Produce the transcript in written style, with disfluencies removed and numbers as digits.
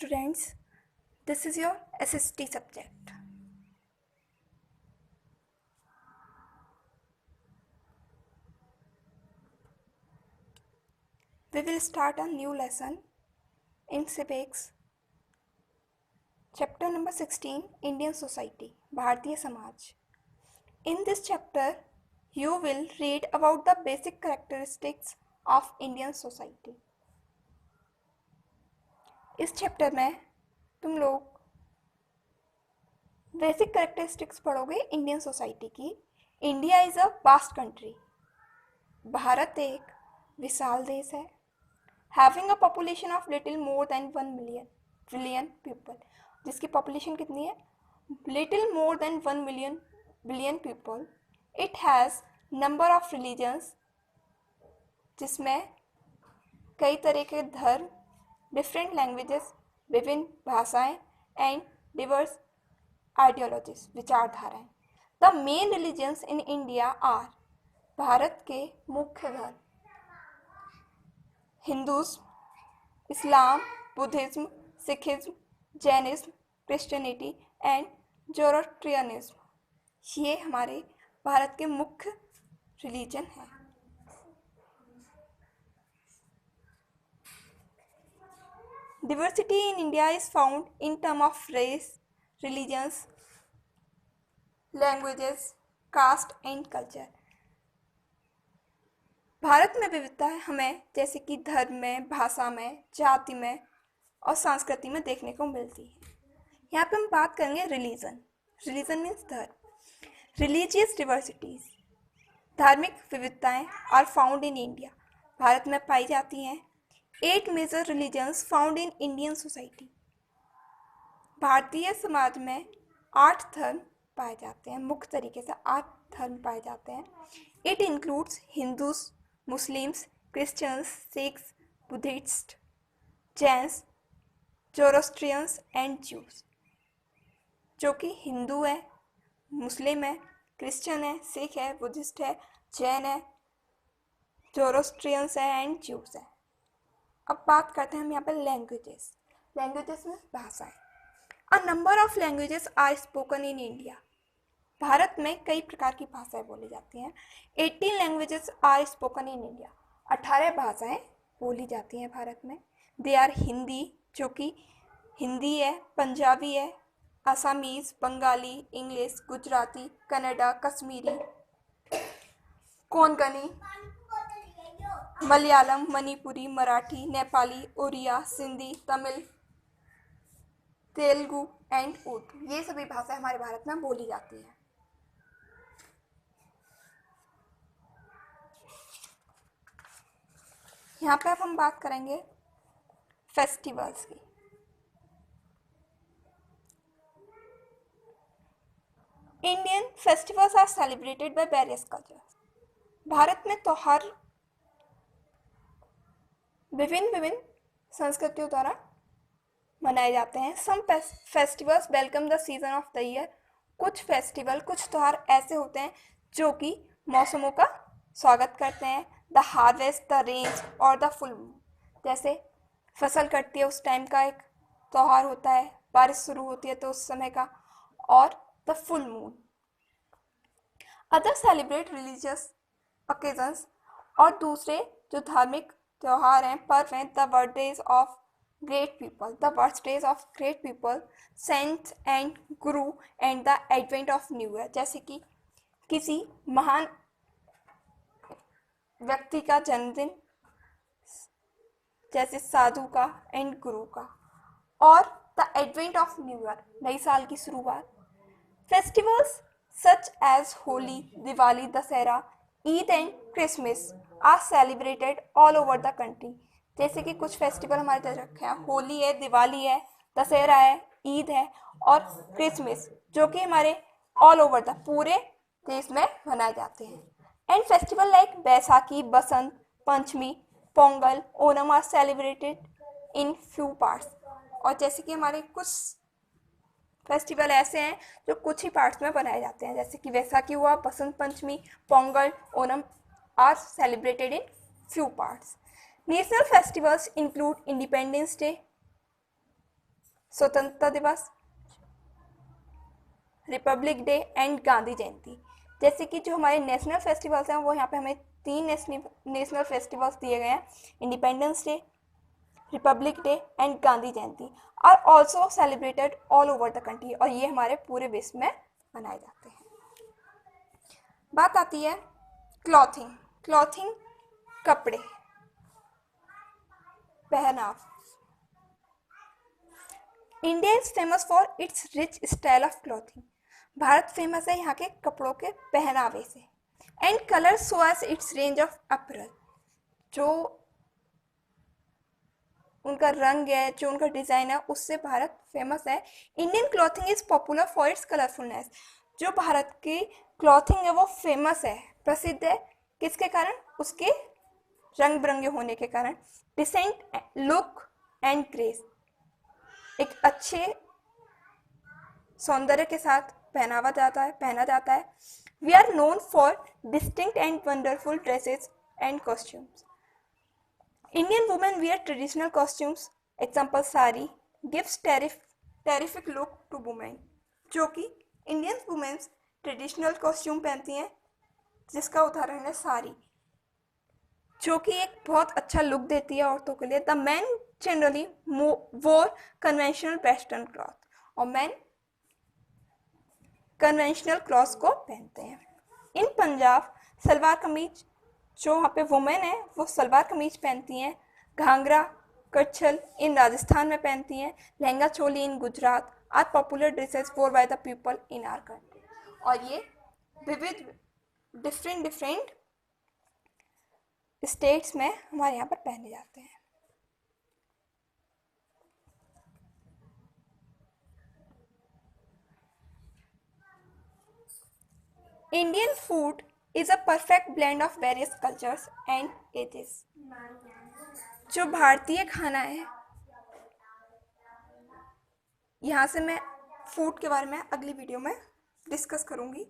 Students, this is your SST subject. We will start a new lesson in civics. Chapter number 16, Indian Society, Bharatiya Samaj. In this chapter, you will read about the basic characteristics of Indian society. इस chapter में तुम लोग basic characteristics पढ़ोगे Indian society की. India is a vast country. Bharat एक विशाल देश है. Having a population of little more than 1 billion people. जिसकी पॉपुलेशन कितनी है? Little more than 1 billion people. It has number of religions, जिसमें कई तरह के धर्म, डिफरेंट लैंग्वेजेस, विभिन्न भाषाएं एंड डिवर्स आइडियोलॉजीज, विचारधाराएं. The main religions in India are. Bharat के मुख्य धर्म Hinduism, Islam, Buddhism, Sikhism, Jainism, Christianity and Zoroastrianism. ये हमारे भारत के मुख्य रिलीजन हैं. Diversity in India is found in terms of race, religions, languages, caste and culture. Bharat में विविधता हमें जैसे कि धर्म में, भाषा में, जाति में और संस्कृति में देखने को मिलती है. यहाँ पे हम बात करेंगे रिलीजन. रिलीजन मीन्स धर्म. रिलीजियस डिवर्सिटीज, धार्मिक विविधताएं आर फाउंड इन इंडिया. भारत में पाई जाती हैं. 8 major religions found in Indian society. भारतीय समाज में 8 धर्म पाए जाते हैं. मुख्य तरीके से 8 धर्म पाए जाते हैं. It includes Hindus, Muslims, Christians, Sikhs, Buddhist, Jains, Zoroastrians and Jews. जो कि हिंदू है, मुस्लिम है, क्रिश्चियन है, सिख है, बुद्धिस्ट है, जैन है, जोरोस्ट्रियंस है एंड ज्यूज है. अब बात करते हैं हम यहाँ पर लैंग्वेजेस. लैंग्वेजेस में भाषाएं. A number of languages are spoken in India. भारत में कई प्रकार की भाषाएं बोली जाती हैं. 18 languages are spoken in India. 18 भाषाएं बोली जाती हैं भारत में. दे आर हिंदी, जो कि हिंदी है, पंजाबी है, आसामीज, बंगाली, इंग्लिश, गुजराती, कन्नड़ा, कश्मीरी, कोंकणी, मलयालम, मणिपुरी, मराठी, नेपाली, उड़िया, सिंधी, तमिल, तेलुगु एंड उर्दू. ये सभी भाषाएं हमारे भारत में बोली जाती हैं. यहाँ पे अब हम बात करेंगे फेस्टिवल्स की. Indian festivals are celebrated by various cultures. Bharat में त्योहार विभिन्न संस्कृतियों द्वारा मनाए जाते हैं. Some festivals welcome the season of the year. कुछ फेस्टिवल, कुछ त्यौहार ऐसे होते हैं जो कि मौसमों का स्वागत करते हैं. द हार्वेस्ट, द रेंज और द फुल मून. जैसे फसल कटती है उस टाइम का एक त्यौहार होता है, बारिश शुरू होती है तो उस समय का, और the full moon. Other celebrate religious occasions. और दूसरे जो धार्मिक त्यौहार हैं, पर्व हैं, the birthdays of great people. The birthdays of great people, saints and guru and the advent of new year. जैसे कि किसी महान व्यक्ति का जन्मदिन, जैसे साधु का एंड गुरु का, और the advent of new year, नई साल की शुरुआत. Festivals such as Holi, Diwali, Dussehra, Eid and Christmas are celebrated all over the country. जैसे कि कुछ फेस्टिवल हमारे तरफ रखे हैं. होली है, दिवाली है, दशहरा है, ईद है और क्रिसमस, जो कि हमारे ऑल ओवर द पूरे देश में मनाए जाते हैं. And festival like Baisakhi, Basant Panchami, Pongal, Onam are celebrated in few parts. और जैसे कि हमारे कुछ फेस्टिवल ऐसे हैं जो कुछ ही पार्ट्स में बनाए जाते हैं. जैसे कि वैसाखी हुआ, Basant Panchami, Pongal, Onam are celebrated in few parts. National festivals include Independence Day, स्वतंत्रता दिवस, Republic Day and Gandhi Jayanti. जैसे कि जो हमारे नेशनल फेस्टिवल्स हैं वो यहाँ पे हमें 3 नेशनल फेस्टिवल्स दिए गए हैं, Independence Day, Republic Day and Gandhi Jayanti are also celebrated all over the country, और ये हमारे पूरे विश्व में मनाए जाते हैं। बात आती है क्लॉथिंग। क्लॉथिंग कपड़े, पहनाव। India is famous for its rich style of clothing. Bharat famous है यहाँ के कपड़ों के पहनावे से। And colour so as its range of apparel, जो उनका रंग है, जो उनका डिज़ाइन है, उससे भारत फेमस है। Indian clothing is popular for its colourfulness. जो भारत की क्लॉथिंग है वो फेमस है, प्रसिद्ध है, किसके कारण? उसके रंग बिरंगे होने के कारण। डिसेंट लुक एंड ग्रेस, एक अच्छे सौंदर्य के साथ पहना जाता है। We are known for distinct and wonderful dresses and costumes. Indian women wear traditional costumes, example sari, gives terrific look to women, जो कि Indian women traditional costume पहनती हैं, जिसका उदाहरण है साड़ी, जो कि एक बहुत अच्छा लुक देती है औरतों के लिए। द मैन जनरली वोर कन्वेंशनल वेस्टर्न क्लॉथ, और मैन कन्वेंशनल क्लॉथ्स को पहनते हैं। इन पंजाब सलवार कमीज, जो वहाँ पे वुमेन है वो सलवार कमीज पहनती हैं। घाघरा कच्छल इन राजस्थान में पहनती हैं। Lehenga choli in Gujarat are popular dresses wore by the people in our country. और ये विविध डिफरेंट स्टेट्स में हमारे यहाँ पर पहने जाते हैं। Indian food is a perfect blend of various cultures and ages। जो भारतीय खाना है, यहाँ से मैं फूड के बारे में अगली वीडियो में डिस्कस करूँगी।